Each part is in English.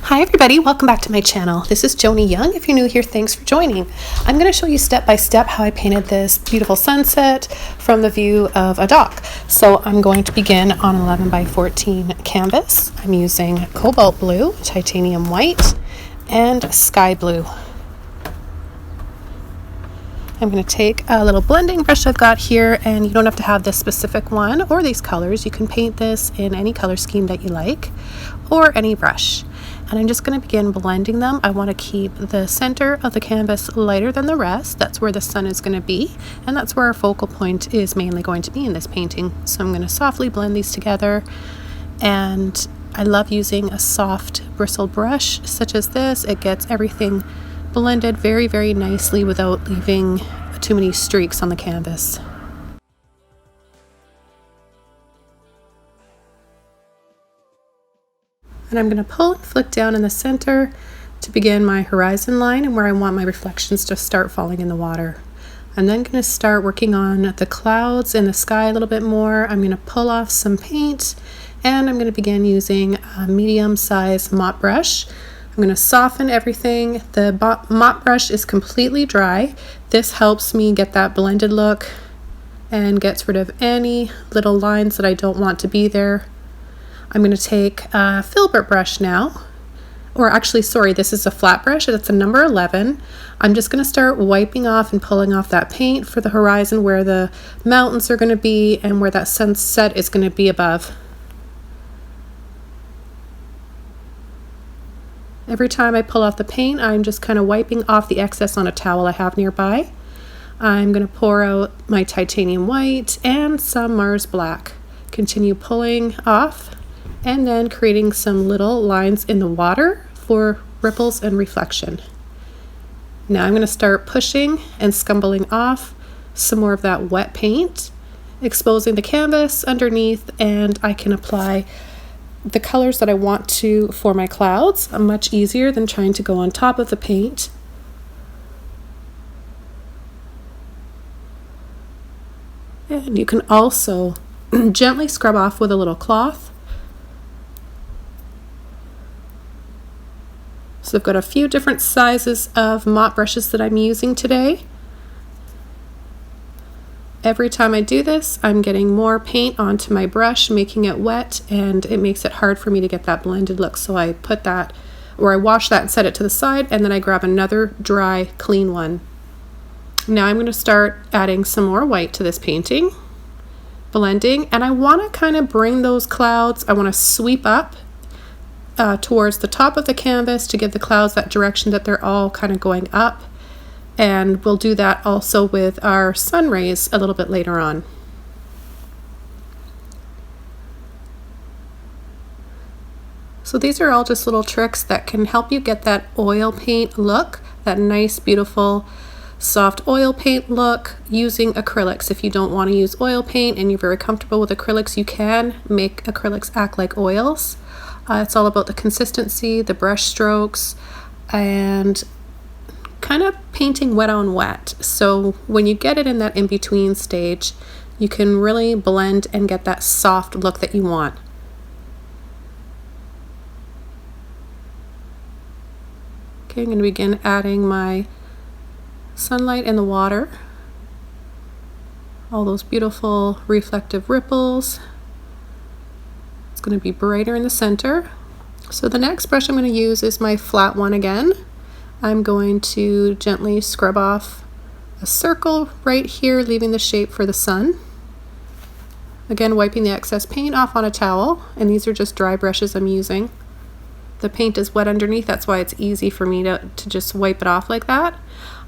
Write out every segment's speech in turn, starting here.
Hi everybody, welcome back to my channel. This is Joni Young. If you're new here, thanks for joining. I'm going to show you step by step how I painted this beautiful sunset from the view of a dock. So I'm going to begin on 11 by 14 canvas. I'm using cobalt blue, titanium white, and sky blue. I'm going to take a little blending brush I've got here, and you don't have to have this specific one or these colors. You can paint this in any color scheme that you like or any brush. And I'm just going to begin blending them. I want to keep the center of the canvas lighter than the rest. That's where the sun is going to be, and that's where our focal point is mainly going to be in this painting. So I'm going to softly blend these together, and I love using a soft bristle brush such as this. It gets everything blended very, very nicely without leaving too many streaks on the canvas. And I'm going to pull and flick down in the center to begin my horizon line and where I want my reflections to start falling in the water. I'm then going to start working on the clouds and the sky a little bit more. I'm going to pull off some paint, and I'm going to begin using a medium-sized mop brush. I'm going to soften everything. The mop brush is completely dry. This helps me get that blended look and gets rid of any little lines that I don't want to be there. I'm going to take a Filbert brush now, or actually, sorry, this is a flat brush. That's a number 11. I'm just going to start wiping off and pulling off that paint for the horizon where the mountains are going to be and where that sunset is going to be above. Every time I pull off the paint, I'm just kind of wiping off the excess on a towel I have nearby. I'm going to pour out my titanium white and some Mars black. Continue pulling off, and then creating some little lines in the water for ripples and reflection. Now I'm going to start pushing and scumbling off some more of that wet paint, exposing the canvas underneath, and I can apply the colors that I want to for my clouds. Much easier than trying to go on top of the paint. And you can also gently scrub off with a little cloth. So I've got a few different sizes of mop brushes that I'm using today. Every time I do this, I'm getting more paint onto my brush, making it wet, and it makes it hard for me to get that blended look. So I put that, or I wash that and set it to the side, and then I grab another dry, clean one. Now I'm going to start adding some more white to this painting, blending, and I want to kind of bring those clouds, I want to sweep up towards the top of the canvas to give the clouds that direction that they're all kind of going up. And we'll do that also with our sun rays a little bit later on. So these are all just little tricks that can help you get that oil paint look, that nice, beautiful, soft oil paint look using acrylics. If you don't want to use oil paint and you're very comfortable with acrylics, you can make acrylics act like oils. It's all about the consistency, the brush strokes, and kind of painting wet on wet. So when you get it in that in-between stage, you can really blend and get that soft look that you want. Okay, I'm going to begin adding my sunlight in the water. All those beautiful reflective ripples. It's going to be brighter in the center. So the next brush I'm going to use is my flat one again. I'm going to gently scrub off a circle right here, leaving the shape for the sun. Again, wiping the excess paint off on a towel, and these are just dry brushes I'm using. The paint is wet underneath, that's why it's easy for me to just wipe it off like that.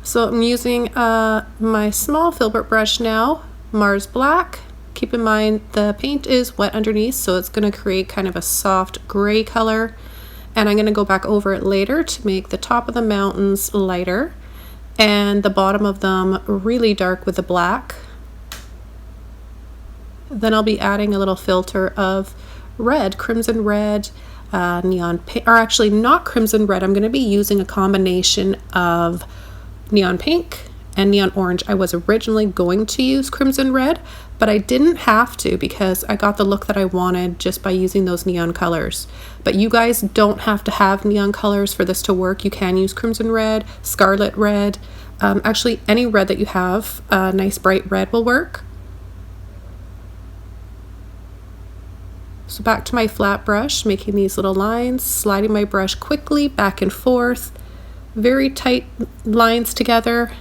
So I'm using my small Filbert brush now, Mars black. Keep in mind the paint is wet underneath, so it's going to create kind of a soft gray color, and I'm going to go back over it later to make the top of the mountains lighter and the bottom of them really dark with the black. Then I'll be adding a little filter of red, crimson red, neon pink, or actually not crimson red. I'm going to be using a combination of neon pink and neon orange. I was originally going to use crimson red, but I didn't have to because I got the look that I wanted just by using those neon colors. But you guys don't have to have neon colors for this to work. You can use crimson red, scarlet red, actually any red that you have, nice bright red will work. So back to my flat brush, making these little lines, sliding my brush quickly back and forth, very tight lines together,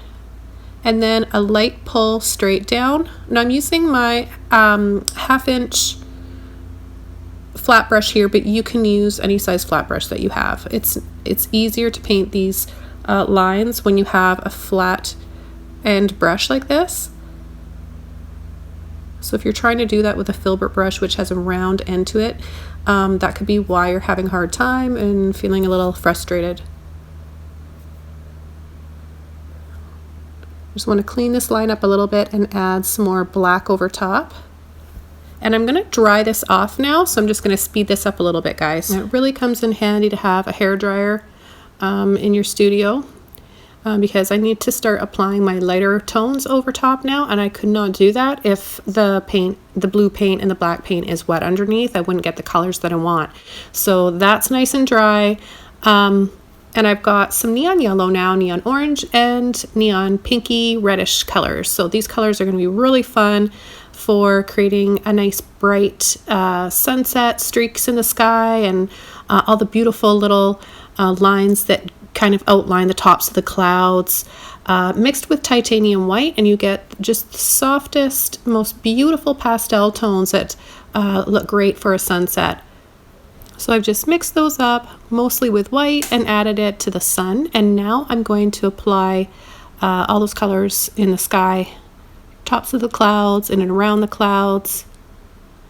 and then a light pull straight down. Now I'm using my 1/2 inch flat brush here, but you can use any size flat brush that you have. It's easier to paint these lines when you have a flat end brush like this. So if you're trying to do that with a Filbert brush, which has a round end to it, that could be why you're having a hard time and feeling a little frustrated. Just want to clean this line up a little bit and add some more black over top. And I'm going to dry this off now, so I'm just going to speed this up a little bit, guys. And it really comes in handy to have a hair dryer in your studio. Because I need to start applying my lighter tones over top now, and I could not do that if the paint, the blue paint and the black paint is wet underneath. I wouldn't get the colors that I want. So that's nice and dry. And I've got some neon yellow now, neon orange, and neon pinky reddish colors. So these colors are going to be really fun for creating a nice bright sunset, streaks in the sky, and all the beautiful little lines that kind of outline the tops of the clouds, mixed with titanium white, and you get just the softest, most beautiful pastel tones that look great for a sunset. So I've just mixed those up mostly with white and added it to the sun, and now I'm going to apply all those colors in the sky, tops of the clouds and around the clouds,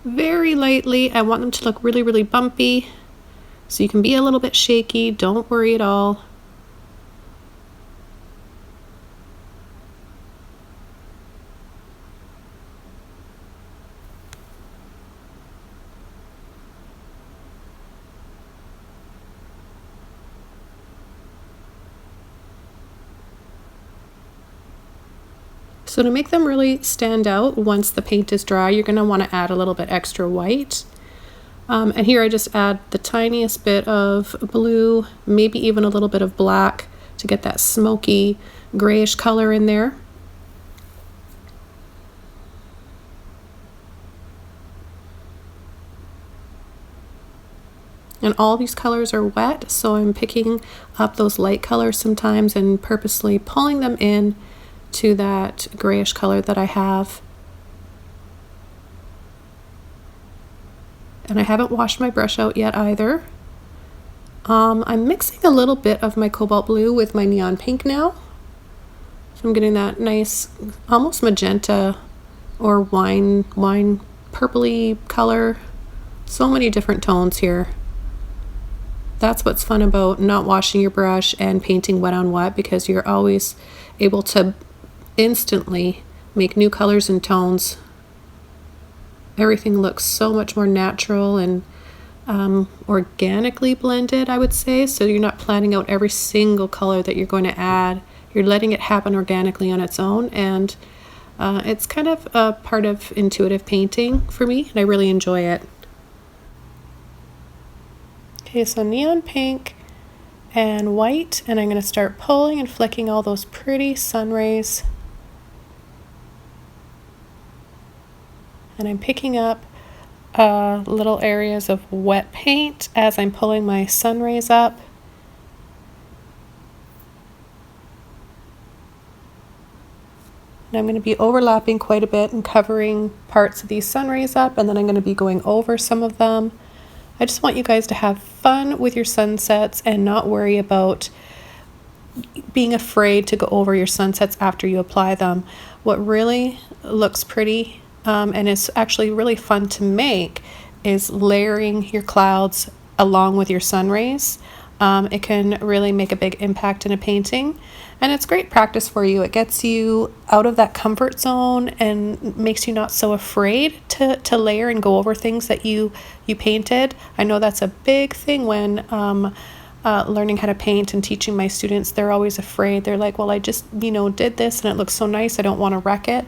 very lightly. I want them to look really, really bumpy, so you can be a little bit shaky, don't worry at all. So to make them really stand out once the paint is dry, you're going to want to add a little bit extra white. And here I just add the tiniest bit of blue, maybe even a little bit of black to get that smoky grayish color in there. And all these colors are wet, so I'm picking up those light colors sometimes and purposely pulling them in to that grayish color that I have. And I haven't washed my brush out yet either. I'm mixing a little bit of my cobalt blue with my neon pink now. So I'm getting that nice, almost magenta or wine purpley color. So many different tones here. That's what's fun about not washing your brush and painting wet on wet, because you're always able to instantly make new colors and tones. Everything looks so much more natural and organically blended, I would say. So you're not planning out every single color that you're going to add. You're letting it happen organically on its own, and it's kind of a part of intuitive painting for me, and I really enjoy it. Okay, so neon pink and white, and I'm going to start pulling and flicking all those pretty sun rays. And I'm picking up little areas of wet paint as I'm pulling my sun rays up. And I'm going to be overlapping quite a bit and covering parts of these sun rays up, and then I'm going to be going over some of them. I just want you guys to have fun with your sunsets and not worry about being afraid to go over your sunsets after you apply them. What really looks pretty and is actually really fun to make is layering your clouds along with your sun rays. It can really make a big impact in a painting, and it's great practice for you. It gets you out of that comfort zone and makes you not so afraid to layer and go over things that you painted. I know that's a big thing when learning how to paint and teaching my students, they're always afraid. They're like, well, I just, did this and it looks so nice. I don't want to wreck it.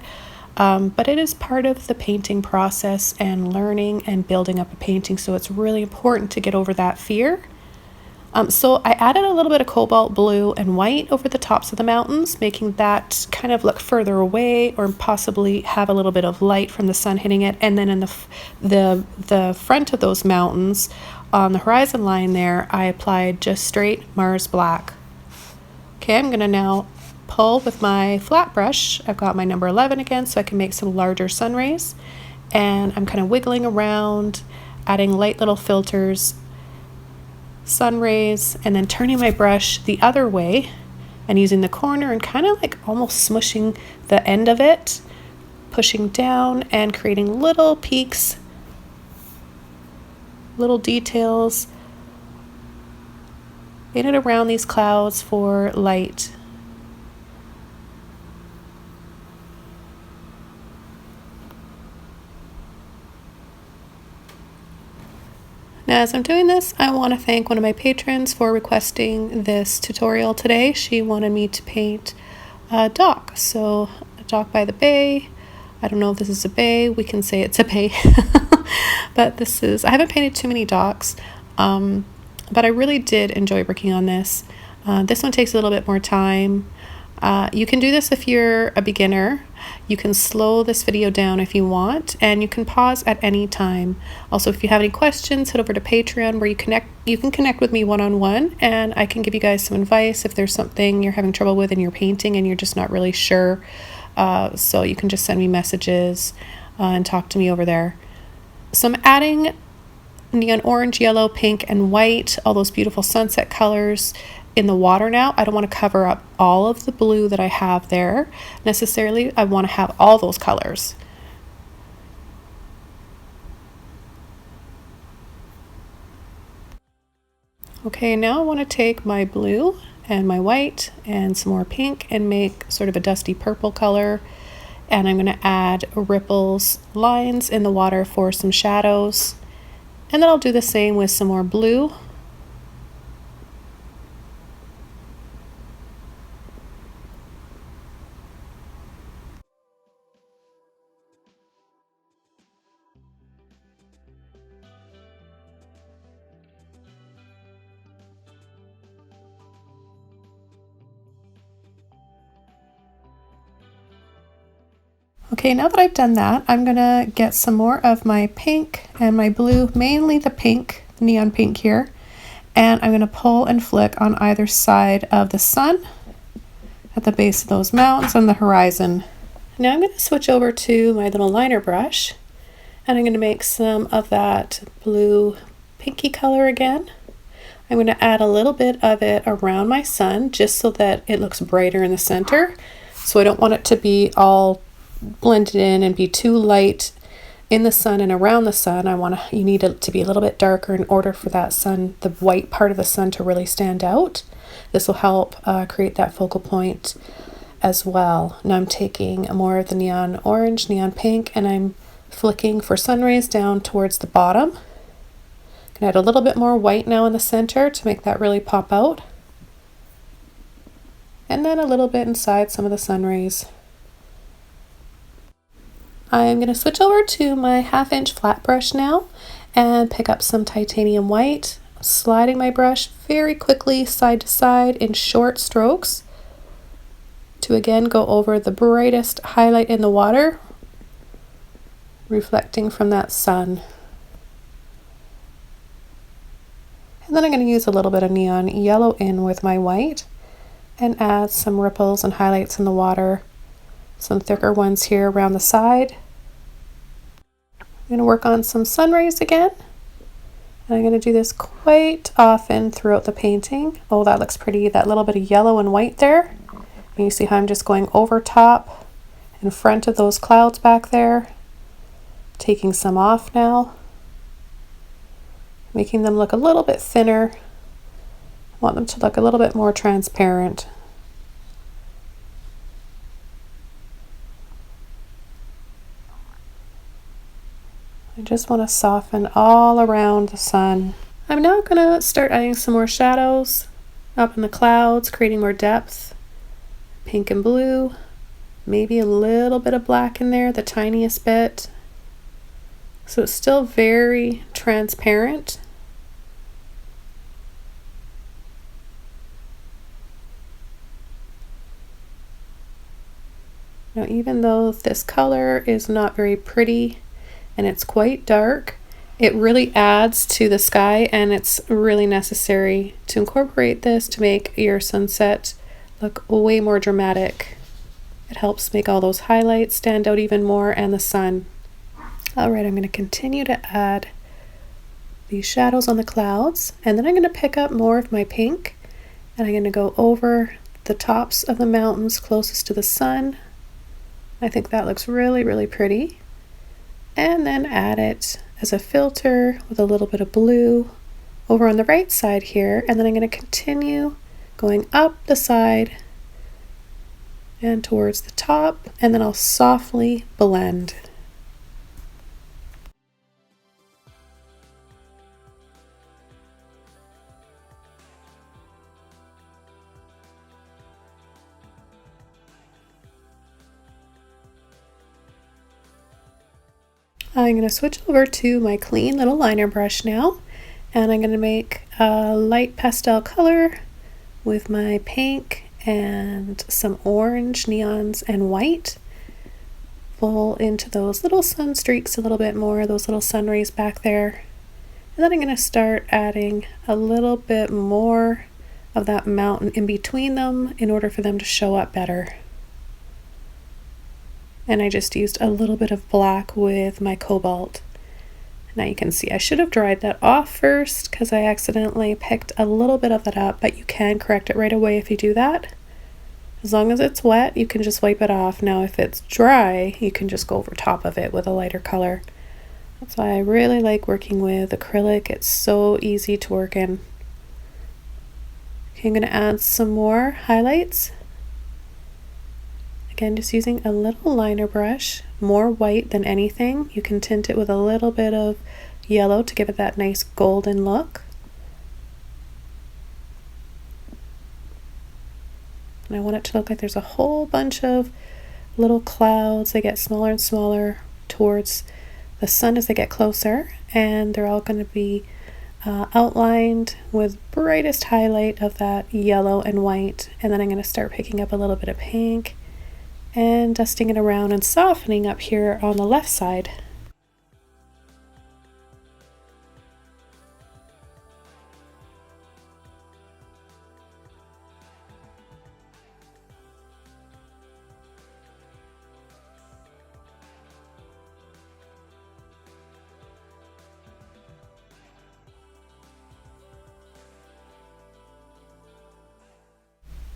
But it is part of the painting process and learning and building up a painting. So it's really important to get over that fear. So I added a little bit of cobalt blue and white over the tops of the mountains, making that kind of look further away or possibly have a little bit of light from the sun hitting it. And then in the front of those mountains, on the horizon line there, I applied just straight Mars black. Okay, I'm gonna now pull with my flat brush. I've got my number 11 again, so I can make some larger sun rays. And I'm kind of wiggling around, adding light little filters, sun rays, and then turning my brush the other way and using the corner and kind of like almost smushing the end of it, pushing down and creating little peaks, little details in and around these clouds for light. Now, as I'm doing this, I want to thank one of my patrons for requesting this tutorial today. She wanted me to paint a dock. So a dock by the bay. I don't know if this is a bay. We can say it's a bay. But this is, I haven't painted too many docks, but I really did enjoy working on this. This one takes a little bit more time. You can do this if you're a beginner. You can slow this video down if you want, and you can pause at any time. Also, if you have any questions, head over to Patreon where you can connect with me one-on-one, and I can give you guys some advice if there's something you're having trouble with in your painting and you're just not really sure. So you can just send me messages and talk to me over there. So I'm adding neon orange, yellow, pink, and white, all those beautiful sunset colors in the water now. I don't want to cover up all of the blue that I have there necessarily. I want to have all those colors. Okay, now I want to take my blue and my white and some more pink and make sort of a dusty purple color. And I'm going to add ripples, lines in the water for some shadows. And then I'll do the same with some more blue. Okay, now that I've done that, I'm gonna get some more of my pink and my blue, mainly the pink, neon pink here, and I'm gonna pull and flick on either side of the sun at the base of those mountains on the horizon. Now I'm gonna switch over to my little liner brush, and I'm gonna make some of that blue pinky color again. I'm gonna add a little bit of it around my sun just so that it looks brighter in the center. So I don't want it to be all blended in and be too light in the sun and around the sun. You need it to be a little bit darker in order for that sun, the white part of the sun, to really stand out. This will help create that focal point as well. Now I'm taking more of the neon orange, neon pink, and I'm flicking for sun rays down towards the bottom. I'm gonna add a little bit more white now in the center to make that really pop out. And then a little bit inside some of the sun rays. I'm going to switch over to my 1/2 inch flat brush now and pick up some titanium white, sliding my brush very quickly side to side in short strokes to again go over the brightest highlight in the water, reflecting from that sun. And then I'm going to use a little bit of neon yellow in with my white and add some ripples and highlights in the water. Some thicker ones here around the side. I'm going to work on some sun rays again. And I'm going to do this quite often throughout the painting. Oh, that looks pretty. That little bit of yellow and white there. And you see how I'm just going over top in front of those clouds back there. Taking some off now. Making them look a little bit thinner. I want them to look a little bit more transparent. I just want to soften all around the sun. I'm now gonna start adding some more shadows up in the clouds, creating more depth. Pink and blue, maybe a little bit of black in there, the tiniest bit. So it's still very transparent. Now, even though this color is not very pretty and it's quite dark, it really adds to the sky, and it's really necessary to incorporate this to make your sunset look way more dramatic. It helps make all those highlights stand out even more, and the sun. Alright, I'm going to continue to add these shadows on the clouds, and then I'm going to pick up more of my pink, and I'm going to go over the tops of the mountains closest to the sun. I think that looks really, really pretty. And then add it as a filter with a little bit of blue over on the right side here, and then I'm going to continue going up the side and towards the top, and then I'll softly blend. I'm going to switch over to my clean little liner brush now, and I'm going to make a light pastel color with my pink and some orange, neons, and white. Pull into those little sun streaks a little bit more, those little sun rays back there. And then I'm going to start adding a little bit more of that mountain in between them in order for them to show up better. And I just used a little bit of black with my Cobalt. Now you can see I should have dried that off first because I accidentally picked a little bit of that up, but you can correct it right away if you do that. As long as it's wet, you can just wipe it off. Now if it's dry, you can just go over top of it with a lighter color. That's why I really like working with acrylic. It's so easy to work in. Okay, I'm going to add some more highlights. Again, just using a little liner brush, more white than anything. You can tint it with a little bit of yellow to give it that nice golden look. And I want it to look like there's a whole bunch of little clouds. They get smaller and smaller towards the sun as they get closer, and they're all going to be outlined with brightest highlight of that yellow and white. And then I'm going to start picking up a little bit of pink and dusting it around and softening up here on the left side.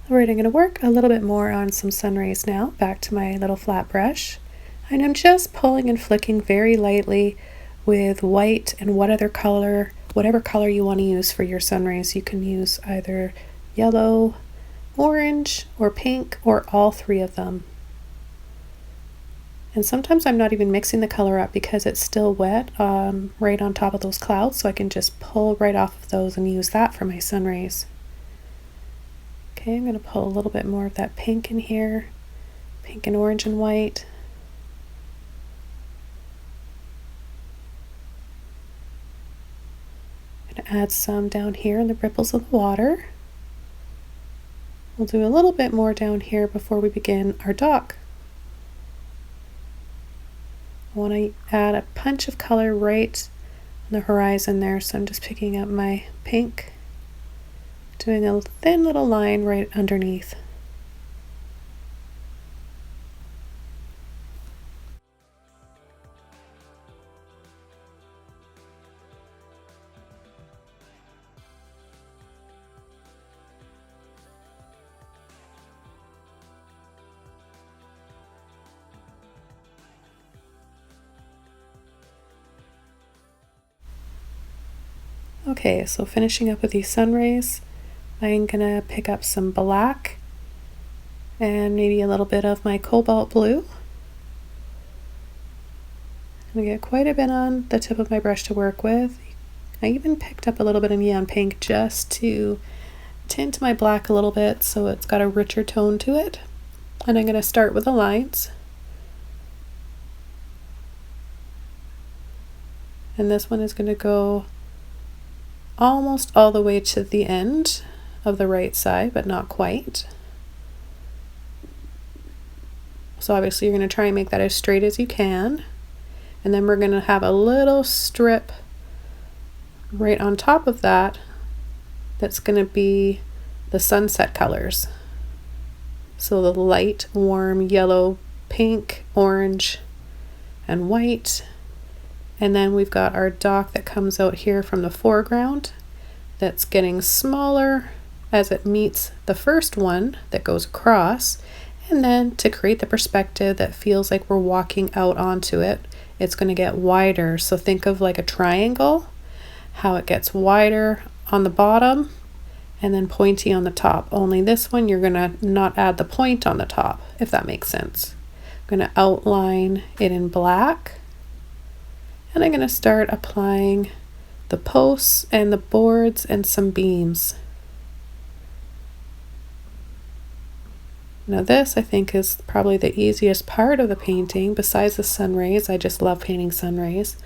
Alright, I'm going to work a little bit more on some sun rays now, back to my little flat brush. And I'm just pulling and flicking very lightly with white and whatever color you want to use for your sun rays. You can use either yellow, orange, or pink, or all three of them. And sometimes I'm not even mixing the color up because it's still wet right on top of those clouds, so I can just pull right off of those and use that for my sun rays. Okay, I'm going to pull a little bit more of that pink in here, pink and orange and white. I'm going to add some down here in the ripples of the water. We'll do a little bit more down here before we begin our dock. I want to add a punch of color right on the horizon there, so I'm just picking up my pink, doing a thin little line right underneath. Okay, so finishing up with these sun rays, I'm gonna pick up some black and maybe a little bit of my cobalt blue. I'm gonna get quite a bit on the tip of my brush to work with. I even picked up a little bit of neon pink just to tint my black a little bit so it's got a richer tone to it. And I'm going to start with the lines. And this one is going to go almost all the way to the end of the right side, but not quite. So obviously you're going to try and make that as straight as you can. And then we're going to have a little strip right on top of that that's going to be the sunset colors. So the light, warm yellow, pink, orange, and white. And then we've got our dock that comes out here from the foreground that's getting smaller as it meets the first one that goes across. And then to create the perspective that feels like we're walking out onto it, it's going to get wider. So think of like a triangle, how it gets wider on the bottom and then pointy on the top. Only this one you're going to not add the point on the top, if that makes sense. I'm going to outline it in black. And I'm going to start applying the posts and the boards and some beams. Now this I think is probably the easiest part of the painting besides the sun rays. I just love painting sun rays.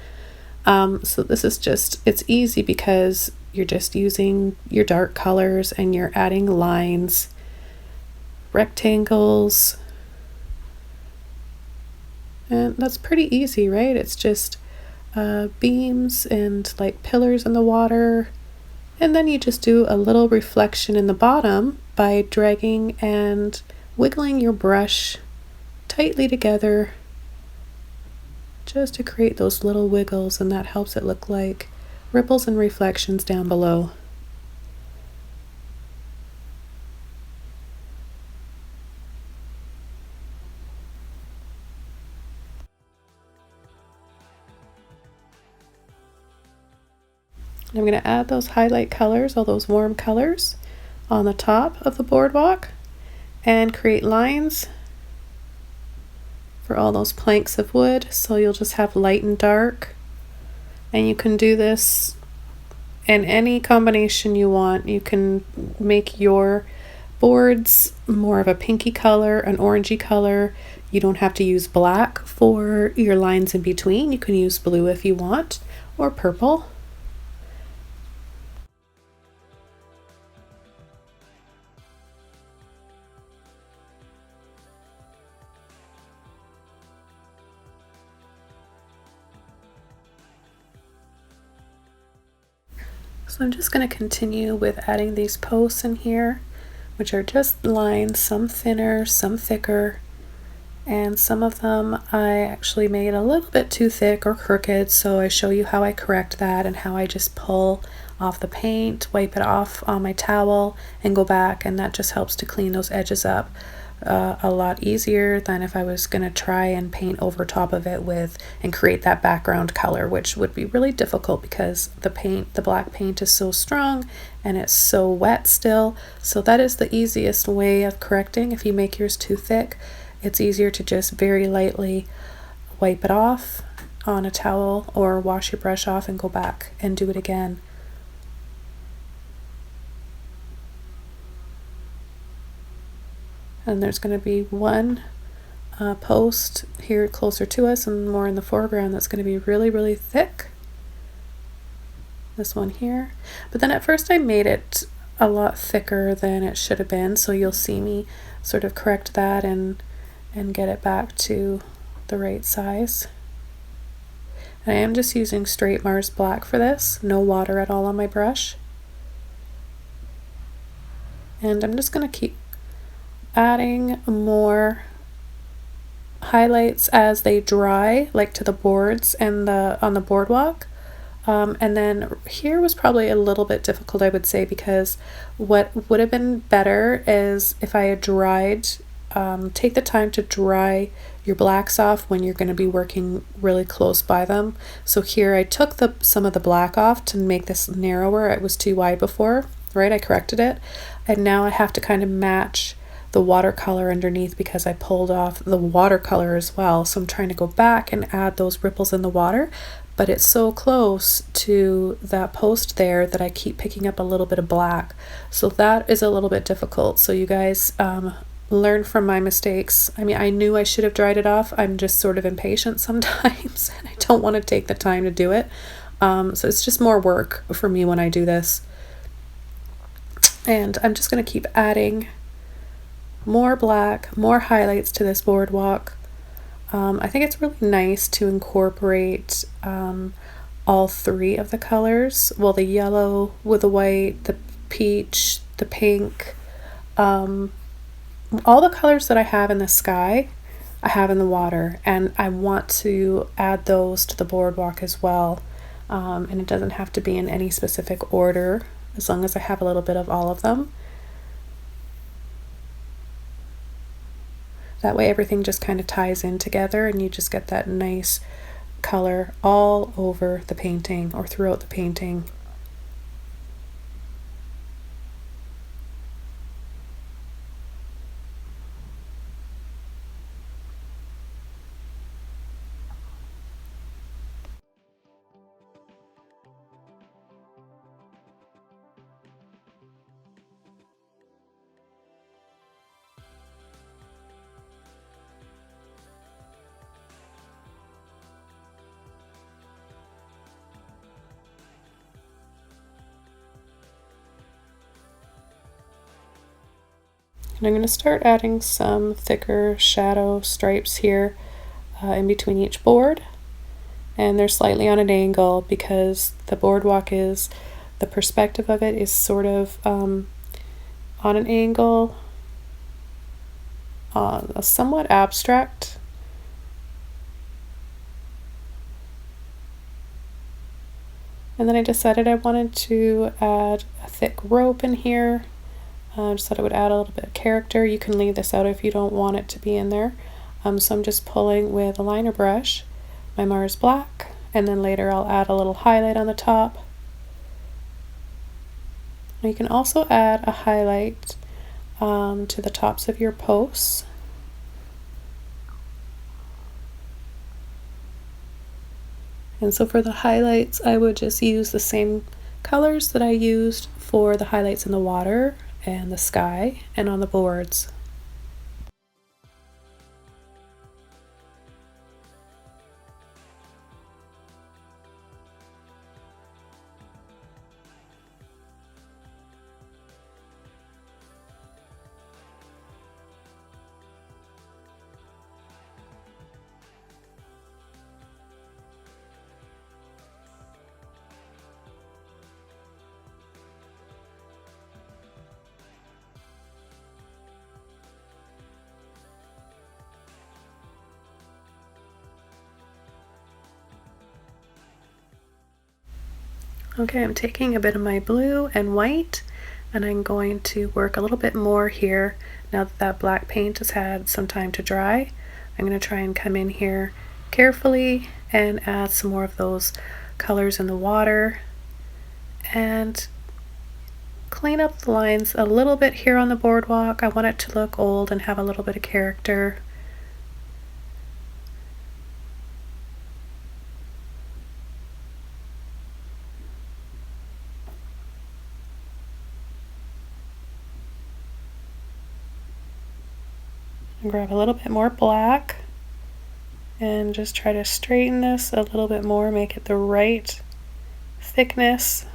So this is just, it's easy because you're just using your dark colors and you're adding lines, rectangles, and that's pretty easy, right? It's just beams and like pillars in the water, and then you just do a little reflection in the bottom by dragging and wiggling your brush tightly together just to create those little wiggles, and that helps it look like ripples and reflections down below. I'm going to add those highlight colors, all those warm colors on the top of the boardwalk and create lines for all those planks of wood. So you'll just have light and dark, and you can do this in any combination you want. You can make your boards more of a pinky color, an orangey color. You don't have to use black for your lines in between. You can use blue if you want, or purple. So I'm just going to continue with adding these posts in here, which are just lines, some thinner, some thicker, and some of them I actually made a little bit too thick or crooked, so I show you how I correct that and how I just pull off the paint, wipe it off on my towel, and go back, and that just helps to clean those edges up a lot easier than if I was going to try and paint over top of it with and create that background color, which would be really difficult because the black paint is so strong and it's so wet still. So that is the easiest way of correcting. If you make yours too thick, it's easier to just very lightly wipe it off on a towel or wash your brush off and go back and do it again. And there's going to be one post here closer to us and more in the foreground that's going to be really, really thick. This one here. But then at first I made it a lot thicker than it should have been, so you'll see me sort of correct that and get it back to the right size. And I am just using straight Mars black for this, no water at all on my brush. And I'm just going to keep adding more highlights as they dry, like to the boards and on the boardwalk. And then here was probably a little bit difficult, I would say, because what would have been better is if I had dried, take the time to dry your blacks off when you're going to be working really close by them. So here I took some of the black off to make this narrower. It was too wide before, right? I corrected it. And now I have to kind of match the watercolor underneath because I pulled off the watercolor as well. So I'm trying to go back and add those ripples in the water, but it's so close to that post there that I keep picking up a little bit of black. So that is a little bit difficult. So you guys learn from my mistakes. I mean, I knew I should have dried it off. I'm just sort of impatient sometimes and I don't want to take the time to do it. So it's just more work for me when I do this. And I'm just going to keep adding more black, more highlights to this boardwalk. I think it's really nice to incorporate all three of the colors. Well, the yellow with the white, the peach, the pink, all the colors that I have in the sky, I have in the water, and I want to add those to the boardwalk as well. And it doesn't have to be in any specific order, as long as I have a little bit of all of them. That way everything just kind of ties in together and you just get that nice color all over the painting or throughout the painting. And I'm going to start adding some thicker shadow stripes here in between each board. And they're slightly on an angle because the boardwalk is, the perspective of it is sort of on an angle, somewhat abstract. And then I decided I wanted to add a thick rope in here. Just thought it would add a little bit of character. You can leave this out if you don't want it to be in there. So I'm just pulling with a liner brush, my Mars Black, and then later I'll add a little highlight on the top. Now you can also add a highlight to the tops of your posts. And so for the highlights, I would just use the same colors that I used for the highlights in the water and the sky and on the boards. Okay, I'm taking a bit of my blue and white and I'm going to work a little bit more here. Now that that black paint has had some time to dry, I'm going to try and come in here carefully and add some more of those colors in the water and clean up the lines a little bit here on the boardwalk. I want it to look old and have a little bit of character. Grab a little bit more black and just try to straighten this a little bit more, make it the right thickness.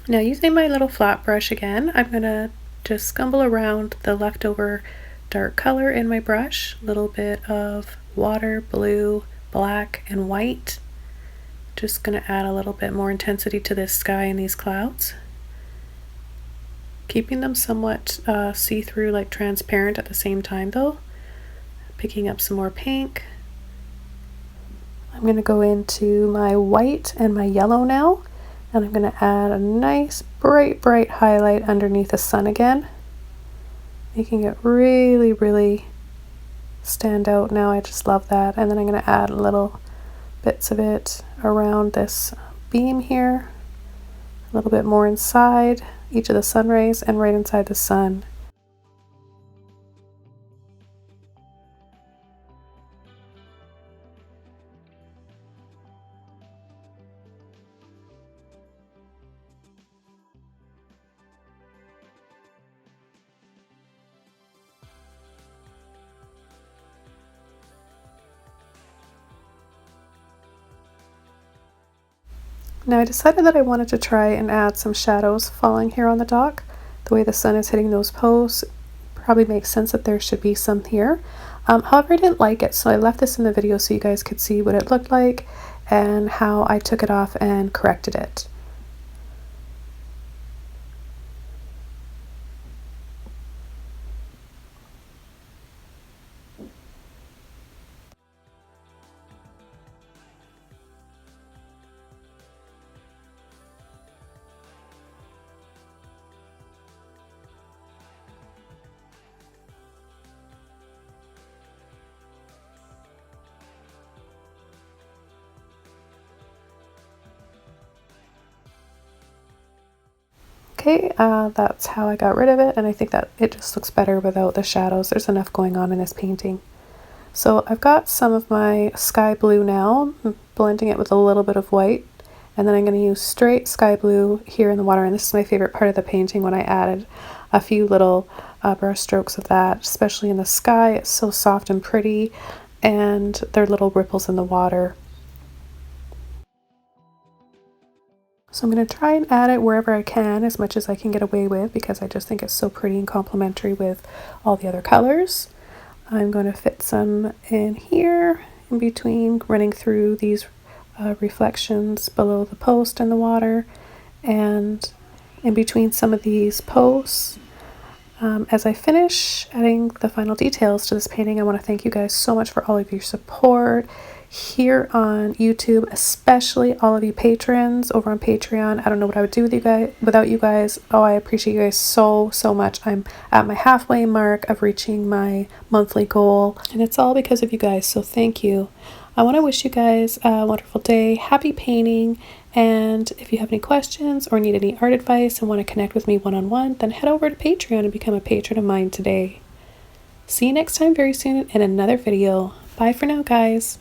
Now using my little flat brush again, I'm going to just scumble around the leftover dark color in my brush, a little bit of water, blue, black, and white. Just going to add a little bit more intensity to this sky and these clouds. Keeping them somewhat see-through, like transparent at the same time though. Picking up some more pink. I'm going to go into my white and my yellow now. And I'm going to add a nice bright highlight underneath the sun again. making it really, really stand out now. I just love that. And then I'm going to add little bits of it around this beam here, a little bit more inside each of the sun rays and right inside the sun. Now I decided that I wanted to try and add some shadows falling here on the dock. The way the sun is hitting those posts probably makes sense that there should be some here. However, I didn't like it, so I left this in the video so you guys could see what it looked like and how I took it off and corrected it. Okay, that's how I got rid of it, and I think that it just looks better without the shadows. There's enough going on in this painting. So I've got some of my sky blue now, I'm blending it with a little bit of white, and then I'm going to use straight sky blue here in the water, and this is my favorite part of the painting when I added a few little brush strokes of that, especially in the sky. It's so soft and pretty, and there are little ripples in the water. So I'm going to try and add it wherever I can, as much as I can get away with, because I just think it's so pretty and complementary with all the other colors. I'm going to fit some in here, in between, running through these reflections below the post and the water, and in between some of these posts. As I finish adding the final details to this painting, I want to thank you guys so much for all of your support here on YouTube, especially all of you patrons over on Patreon. I don't know what I would do with you guys without you guys. Oh, I appreciate you guys so much. I'm at my halfway mark of reaching my monthly goal, and it's all because of you guys, so thank you. I want to wish you guys a wonderful day, happy painting, and if you have any questions or need any art advice and want to connect with me one-on-one, then head over to Patreon and become a patron of mine today. See you next time very soon in another video. Bye for now, guys.